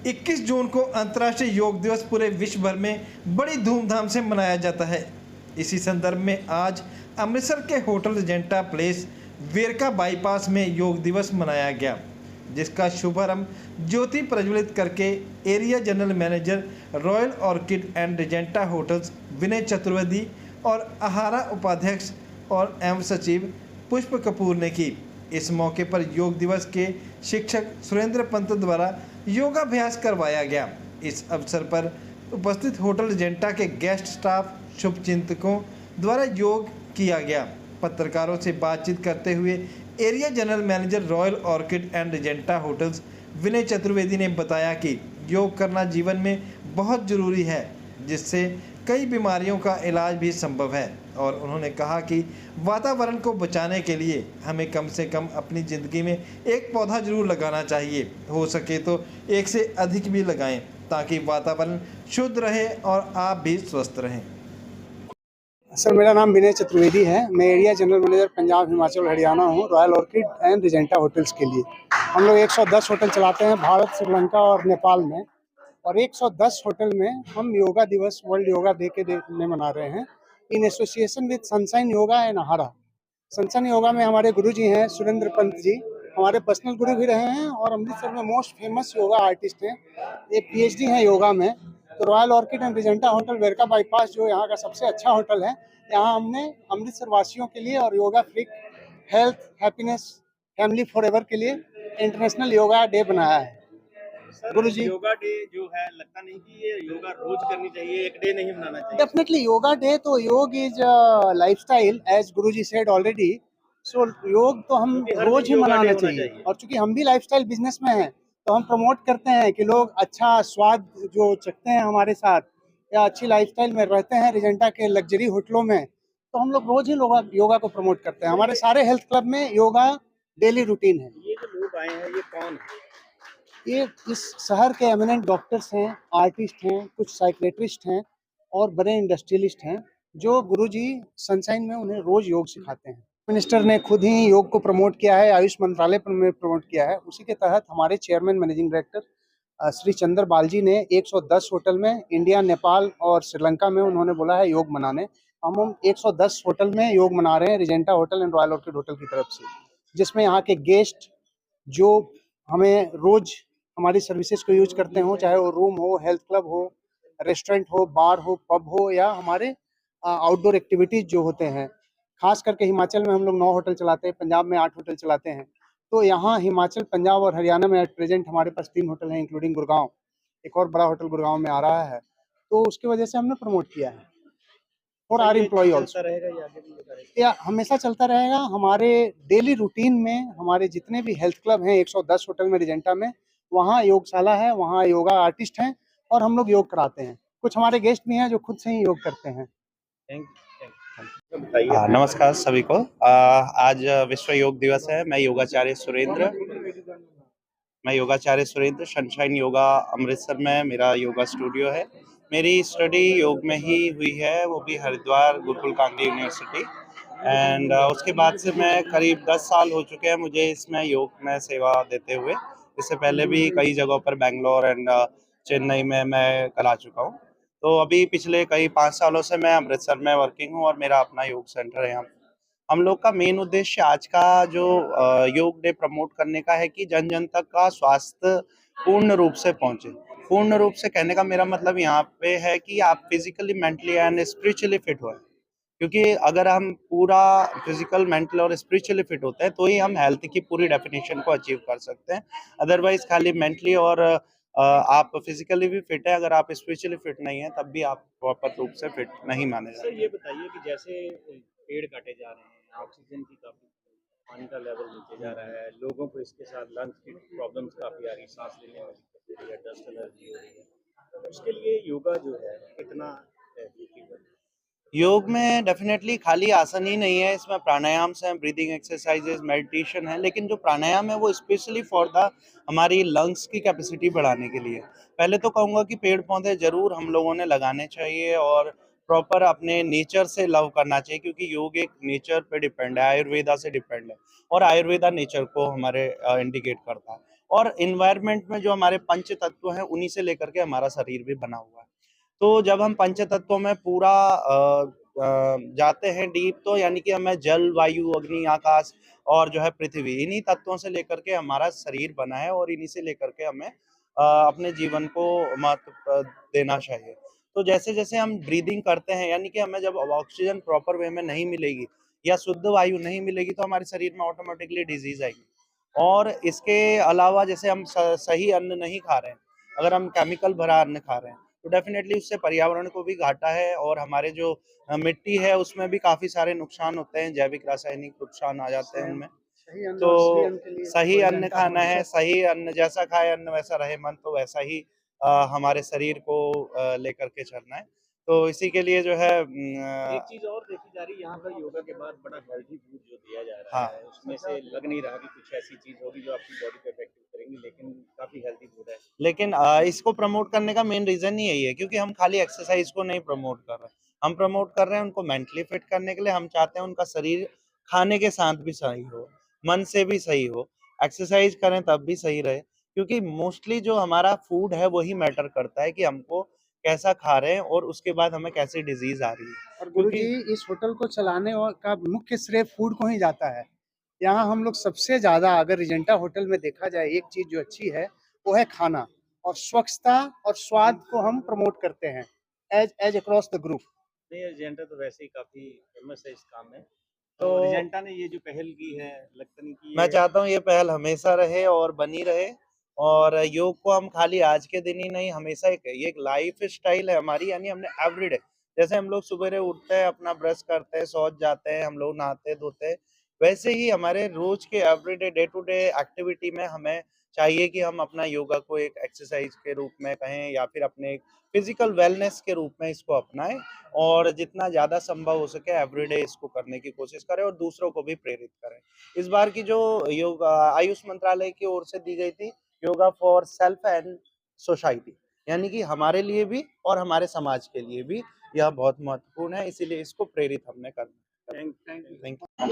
21 जून को अंतर्राष्ट्रीय योग दिवस पूरे विश्व भर में बड़ी धूमधाम से मनाया जाता है। इसी संदर्भ में आज अमृतसर के hotel Regenta place Verka bypass में योग दिवस मनाया गया, जिसका शुभारंभ ज्योति प्रज्वलित करके area general manager Royal Orchid and Regenta Hotels Vinay Chaturvedi और आहारा उपाध्यक्ष और एवं सचिव पुष्प कपूर ने की। इस मौके पर योग दिवस के शिक्षक सुरेंद्र पंत द्वारा योगाभ्यास करवाया गया। इस अवसर पर उपस्थित होटल रिजेंटा के गेस्ट स्टाफ शुभचिंतकों द्वारा योग किया गया। पत्रकारों से बातचीत करते हुए area general manager Royal Orchid and Regenta Hotels Vinay Chaturvedi ने बताया कि योग करना जीवन में बहुत जरूरी है, जिससे कई बीमारियों का इलाज भी संभव है। और उन्होंने कहा कि वातावरण को बचाने के लिए हमें कम से कम अपनी ज़िंदगी में एक पौधा जरूर लगाना चाहिए, हो सके तो एक से अधिक भी लगाएं, ताकि वातावरण शुद्ध रहे और आप भी स्वस्थ रहें। सर, मेरा नाम विनय चतुर्वेदी है। मैं area general manager Punjab, Himachal, Haryana हूँ, Royal Orchid and Regenta Hotels के लिए। हम लोग 110 होटल चलाते हैं भारत, श्रीलंका और नेपाल में, और 110 होटल में हम योगा दिवस, वर्ल्ड योगा डे के में मना रहे हैं in association with sunshine yoga and आहारा। सनशाइन योगा में हमारे गुरु जी हैं सुरेंद्र पंत जी, हमारे पर्सनल गुरु भी रहे हैं और अमृतसर में मोस्ट फेमस योगा आर्टिस्ट हैं। ये पीएचडी हैं योगा में। तो royal Orchid and Regenta hotel Verka bypass, जो यहाँ का सबसे अच्छा होटल है, यहाँ हमने अमृतसर वासियों के लिए और yoga freak, health, happiness, family forever के लिए इंटरनेशनल योगा डे बनाया है। गुरु जी, योगा डे जो है, लगता नहीं कि ये योगा रोज करनी चाहिए, एक डे नहीं मनाना चाहिए? डेफिनेटली योगा डे, तो योग is lifestyle as Guru ji said already. सो योग तो हम रोज ही मनाना चाहिए। और चूंकि हम भी लाइफस्टाइल बिजनेस में हैं, तो हम प्रमोट करते हैं कि लोग अच्छा स्वाद जो चखते हैं हमारे साथ, या अच्छी लाइफस्टाइल में रहते हैं रिजेंटा के लग्जरी होटलों में, तो हम लोग रोज ही योगा को प्रमोट करते हैं। हमारे सारे हेल्थ क्लब में योगा डेली रूटीन है। ये जो लोग आए हैं, ये कौन है? ये इस शहर के एमिनेंट डॉक्टर्स हैं, आर्टिस्ट हैं, कुछ साइकियाट्रिस्ट हैं और बड़े इंडस्ट्रियलिस्ट हैं, जो गुरुजी सनशाइन में उन्हें रोज योग सिखाते हैं। मिनिस्टर ने खुद ही योग को प्रमोट किया है, आयुष मंत्रालय में प्रमोट किया है। उसी के तहत हमारे चेयरमैन मैनेजिंग डायरेक्टर श्री चंद्र बाल जी ने 110 होटल में, इंडिया, नेपाल और श्रीलंका में उन्होंने बोला है योग मनाने। हम 110 होटल में योग मना रहे हैं Regenta hotel and royal orchid hotel की तरफ से, जिसमें यहाँ के गेस्ट जो हमें रोज हमारी सर्विसेज को यूज करते हो, चाहे वो रूम हो, हेल्थ क्लब हो, रेस्टोरेंट हो, बार हो, पब हो, या हमारे आउटडोर एक्टिविटीज जो होते हैं। खास करके हिमाचल में हम लोग 9 होटल चलाते हैं, पंजाब में 8 होटल चलाते हैं। तो यहाँ हिमाचल, पंजाब और हरियाणा में एट प्रेजेंट हमारे पास 3 होटल हैं, इंक्लूडिंग गुड़गांव। एक और बड़ा होटल गुड़गांव में आ रहा है, तो उसकी वजह से हमने प्रमोट किया है। और आर एम्प्लॉय ऑल्सो या हमेशा चलता रहेगा। हमारे डेली रूटीन में हमारे जितने भी हेल्थ क्लब हैं, 110 होटल में रिजेंटा में, वहाँ योगशाला है, वहाँ योगा आर्टिस्ट हैं और हम लोग योग कराते हैं। कुछ हमारे गेस्ट भी हैं जो खुद से ही योग करते हैं। नमस्कार सभी को। आज विश्व योग दिवस है। मैं योगाचार्य सुरेंद्र सनशाइन योगा अमृतसर में मेरा योगा स्टूडियो है। मेरी स्टडी योग में ही हुई है, वो भी हरिद्वार गुरुकुल कांगड़ी यूनिवर्सिटी। एंड उसके बाद से मैं करीब 10 साल हो चुके हैं मुझे इसमें योग में सेवा देते हुए। इससे पहले भी कई जगहों पर बेंगलोर एंड चेन्नई में मैं करा चुका हूँ। तो अभी पिछले कई 5 सालों से मैं अमृतसर में वर्किंग हूँ और मेरा अपना योग सेंटर है यहाँ। हम लोग का मेन उद्देश्य आज का जो योग डे प्रमोट करने का है कि जन जन तक का स्वास्थ्य पूर्ण रूप से पहुंचे। पूर्ण रूप से कहने का मेरा मतलब यहाँ पे है कि आप physically, mentally and spiritually fit हो। क्योंकि अगर हम पूरा फिजिकल, मेंटल और स्पिरिचुअली फिट होते हैं तो ही हम हेल्थ की पूरी डेफिनेशन को अचीव कर सकते हैं। अदरवाइज खाली मेंटली और आप फिजिकली भी फिट है, अगर आप स्पिरिचुअली फिट नहीं है तब भी आप प्रॉपर रूप से फिट नहीं माने जाते। सर, ये बताइए कि जैसे पेड़ काटे जा रहे हैं, ऑक्सीजन की काफी, पानी का लेवल नीचे जा रहा है, लोगों को इसके साथ लंग्स की प्रॉब्लम्स काफी आ रही, सांस लेने में दिक्कत हो रही है, डस्ट एलर्जी हो रही है, तो उसके लिए योगा जो है कितना इफेक्टिव है? योग में डेफिनेटली खाली आसन ही नहीं है, इसमें प्राणायाम है, ब्रीदिंग एक्सरसाइजेज, मेडिटेशन है। लेकिन जो प्राणायाम है वो स्पेशली फॉर द हमारी लंग्स की कैपेसिटी बढ़ाने के लिए। पहले तो कहूँगा कि पेड़ पौधे जरूर हम लोगों ने लगाने चाहिए और प्रॉपर अपने नेचर से लव करना चाहिए, क्योंकि योग एक नेचर पे डिपेंड है, आयुर्वेदा से डिपेंड है और आयुर्वेदा नेचर को हमारे इंडिकेट करता है। और इन्वायरमेंट में जो हमारे पंच तत्व हैं उन्हीं से लेकर के हमारा शरीर भी बना हुआ है। तो जब हम पंच तत्वों में पूरा जाते हैं डीप, तो यानी कि हमें जल, वायु, अग्नि, आकाश और जो है पृथ्वी, इन्हीं तत्वों से लेकर के हमारा शरीर बना है और इन्हीं से लेकर के हमें अपने जीवन को महत्व देना चाहिए। तो जैसे जैसे हम ब्रीदिंग करते हैं, यानी कि हमें जब ऑक्सीजन प्रॉपर वे में नहीं मिलेगी या शुद्ध वायु नहीं मिलेगी, तो हमारे शरीर में ऑटोमेटिकली डिजीज आएगी। और इसके अलावा जैसे हम सही अन्न नहीं खा रहे हैं, अगर हम केमिकल भरा अन्न खा रहे हैं, तो डेफिनेटली उससे पर्यावरण को भी घाटा है और हमारे जो मिट्टी है उसमें भी काफी सारे नुकसान होते हैं, जैविक रासायनिक नुकसान आ जाते हैं उनमें। सही अन्न तो और सही अन्न के लिए सही अन्न जनता खाना है, हमेशा सही अन्न, जैसा खाए अन्न वैसा रहे मन, तो वैसा ही हमारे शरीर को लेकर के चलना है। तो इसी के लिए जो है एक चीज और देखी जा रही है यहाँ पर, योगा के बाद बड़ा हेल्थी फूड जो दिया जा रहा हाँ। है, उसमें से लग नहीं रहा कि कुछ ऐसी चीज होगी जो आपकी बॉडी को इफेक्टिव करेंगी, लेकिन काफी हेल्थी फूड है। लेकिन इसको प्रमोट करने का मेन रीजन ही यही है, क्योंकि हम खाली एक्सरसाइज को नहीं प्रमोट कर रहे, हम प्रमोट कर रहे हैं उनको मेंटली फिट करने के लिए। हम चाहते हैं उनका शरीर खाने के साथ भी सही हो, मन से भी सही हो, एक्सरसाइज करें तब भी सही रहे, क्योंकि मोस्टली जो हमारा फूड है वही मैटर करता है कि हमको कैसा खा रहे हैं और उसके बाद हमें कैसी डिजीज आ रही है। और क्योंकि गुरुजी इस होटल को चलाने का मुख्य श्रेय फूड को ही जाता है। यहाँ हम लोग सबसे ज्यादा, अगर रिजेंटा होटल में देखा जाए, एक चीज जो अच्छी है वो है खाना और स्वच्छता और स्वाद को हम प्रमोट करते हैं एज अक्रॉस द ग्रुप। नहीं, एजेंडा तो वैसे ही काफी फेमस है इस काम में। तो तो एजेंडा ने ये जो पहल की है, लगता नहीं कि मैं ये चाहता हूँ ये पहल हमेशा रहे और बनी रहे, और योग को हम खाली आज के दिन ही नहीं, हमेशा ये एक लाइफ स्टाइल है हमारी, यानी हमने एवरीडे, जैसे हम लोग सुबह उठते हैं, अपना ब्रश करते हैं, शौच जाते हैं, हम लोग नहाते धोते हैं, वैसे ही हमारे रोज के everyday day to day activity में हमें चाहिए कि हम अपना योगा को एक एक्सरसाइज के रूप में कहें या फिर अपने एक फिजिकल वेलनेस के रूप में इसको अपनाएं, और जितना ज़्यादा संभव हो सके एवरीडे इसको करने की कोशिश करें और दूसरों को भी प्रेरित करें। इस बार की जो योग आयुष मंत्रालय की ओर से दी गई थी, yoga for self and society, यानी कि हमारे लिए भी और हमारे समाज के लिए भी यह बहुत महत्वपूर्ण है, इसीलिए इसको प्रेरित हमने करना। Thank you.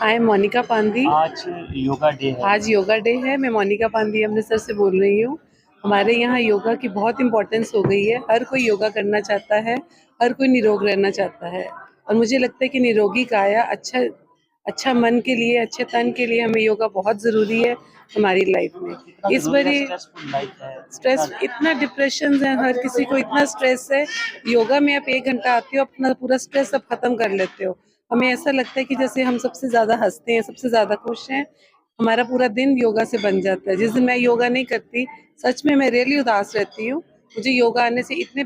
I am Monika Pandi. आज योगा डे है। आज योगा डे है। मैं मोनिका पांदी अमृतसर से बोल रही हूँ। हमारे यहाँ योगा की बहुत इम्पोर्टेंस हो गई है। हर कोई योगा करना चाहता है, हर कोई निरोग रहना चाहता है, और मुझे लगता है कि निरोगी काया, अच्छा मन के लिए, अच्छे तन के लिए हमें योगा बहुत ज़रूरी है हमारी लाइफ में। इस बारी स्ट्रेस, इतना डिप्रेशन है, हर किसी को इतना स्ट्रेस है। योगा में आप 1 घंटा आते हो, अपना पूरा स्ट्रेस सब खत्म कर लेते हो। हमें ऐसा लगता है कि जैसे हम सबसे ज़्यादा हंसते हैं, सबसे ज़्यादा खुश हैं, हमारा पूरा दिन योगा से बन जाता है। जिस दिन मैं योगा नहीं करती, सच में मैं रियली उदास रहती हूँ। मुझे योगा आने से इतने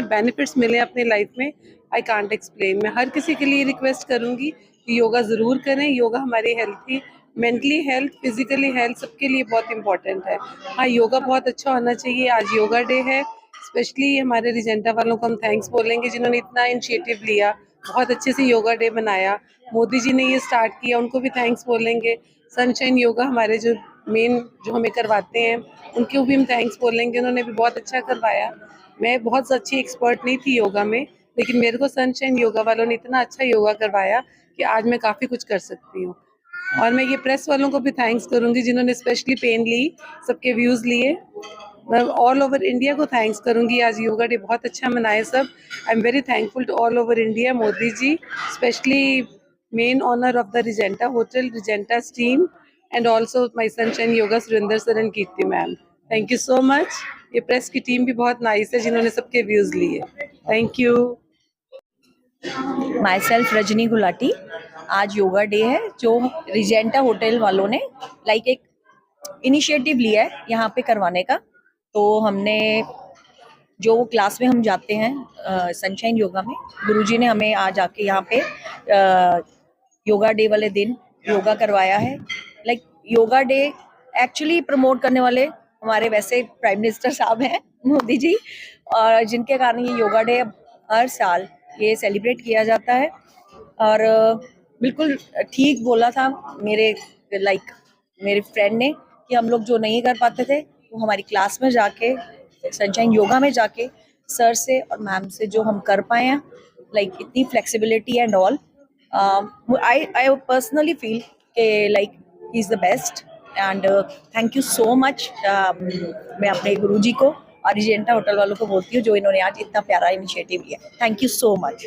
बेनिफिट्स मिले अपनी लाइफ में, आई कांट एक्सप्लेन। मैं हर किसी के लिए रिक्वेस्ट करूँगी कि योगा ज़रूर करें। योगा हमारी healthy, mentally health, physically health, सबके लिए बहुत इंपॉर्टेंट है। हाँ, योगा बहुत अच्छा होना चाहिए। आज योगा डे है। स्पेशली हमारे रिजेंटा वालों को हम थैंक्स बोलेंगे जिन्होंने इतना इनिशिएटिव लिया, बहुत अच्छे से योगा डे बनाया। मोदी जी ने ये स्टार्ट किया, उनको भी थैंक्स बोलेंगे। सनशाइन योगा हमारे जो हमें करवाते हैं, उनको भी हम थैंक्स बोलेंगे, उन्होंने भी बहुत अच्छा करवाया। मैं बहुत अच्छी एक्सपर्ट नहीं थी योगा में, लेकिन मेरे को सनशाइन योगा वालों ने इतना अच्छा योगा करवाया कि आज मैं काफ़ी कुछ कर सकती हूँ। और मैं ये प्रेस वालों को भी थैंक्स करूँगी जिन्होंने स्पेशली पेन ली, सबके व्यूज़ लिए। मैं ऑल ओवर इंडिया को थैंक्स करूँगी। आज योगा डे बहुत अच्छा मनाए सब। I am very thankful to all over India, Modi ji, specially main owner of the Regenta hotel, Regenta's team, and also my sunshine yoga Surendra sir and Kirti ma'am. Thank you so much. ये press की team भी बहुत nice है जिन्होंने सबके views लिए। Thank you. Myself Rajni Gulati. आज yoga day है जो रिजेंटा होटल वालों ने एक इनिशिएटिव लिया है यहाँ पे करवाने का। तो हमने जो क्लास में हम जाते हैं सनशाइन योगा में, गुरुजी ने हमें आज आके यहाँ पे योगा डे वाले दिन योगा करवाया है। योगा डे एक्चुअली प्रमोट करने वाले हमारे वैसे प्राइम मिनिस्टर साहब हैं, मोदी जी, और जिनके कारण ये योगा डे हर साल ये सेलिब्रेट किया जाता है। और बिल्कुल ठीक बोला था मेरे फ्रेंड ने कि हम लोग जो नहीं कर पाते थे वो हमारी क्लास में जाके, सनशाइन योगा में जाके सर से और मैम से जो हम कर पाए हैं, इतनी flexibility and all, I personally feel कि he is the best and thank you so much. मैं अपने गुरुजी को और रिजेंटा होटल वालों को बोलती हूँ जो इन्होंने आज इतना प्यारा इनिशिएटिव लिया। Thank you so much.